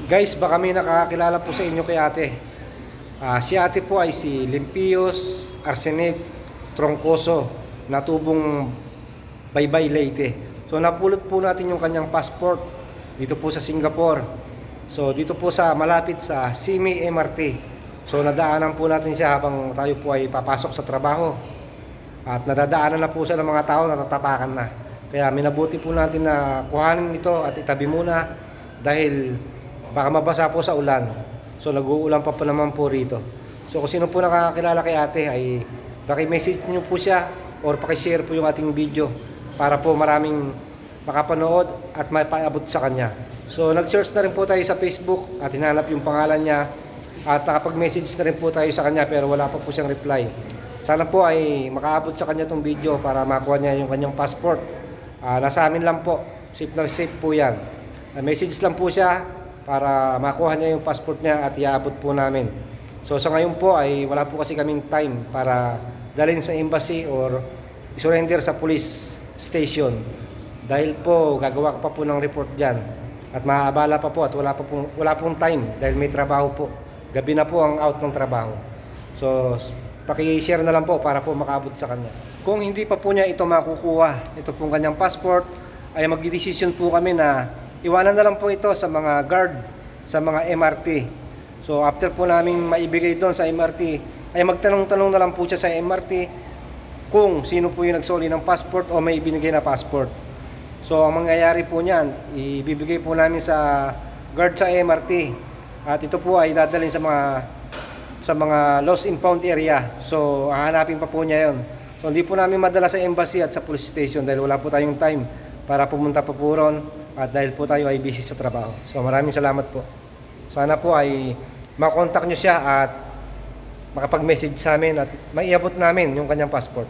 Guys, baka may nakakilala po sa inyo kay ate. Si ate po ay si Limpios Arsenet Troncoso, natubong Baybay, Leyte. So napulot po natin yung kanyang passport dito po sa Singapore. So dito po sa malapit sa Simi MRT. So nadaanan po natin siya habang tayo po ay papasok sa trabaho. At nadadaanan na po siya ng mga tao, natatapakan na. Kaya minabuti po natin na kuhanin ito at itabi muna dahil baka mabasa po sa ulan. So nag-uulan pa naman po rito. So kung sino po nakakilala kay ate ay paki-message niyo po siya or paki-share po yung ating video para po maraming makapanood at maipaabot sa kanya. So nag-search na rin po tayo sa Facebook at hinanap yung pangalan niya at nakapag-message na rin po tayo sa kanya pero wala pa po siyang reply. Sana po ay makaabot sa kanya itong video para makuha niya yung kanyang passport. Nasa amin lang po, safe na safe po yan. Message lang po siya para makuha niya yung passport niya at iaabot po namin. So sa ngayon po ay wala po kasi kaming time para dalhin sa embassy or isurrender sa police station. Dahil po gagawa pa po ng report dyan at maaabala pa po at wala pong time dahil may trabaho po. Gabi na po ang out ng trabaho. So paki-share na lang po para po makaabot sa kanya. Kung hindi pa po niya ito makukuha, ito pong kanyang passport, ay magdidesisyon po kami na iwanan na lang po ito sa mga guard, sa mga MRT. So after po namin maibigay doon sa MRT, ay magtanong-tanong na lang po siya sa MRT kung sino po yung nagsoli ng passport o may ibinigay na passport. So ang mangyayari po niyan, ibibigay po namin sa guard sa MRT at ito po ay dadalhin sa mga lost and found area. So hahanapin pa po niya yon. So hindi po namin madala sa embassy at sa police station dahil wala po tayong time para pumunta pa po ron at dahil po tayo ay busy sa trabaho. So maraming salamat po. Sana po ay makontak nyo siya at makapag-message sa amin at maiabot namin yung kanyang passport.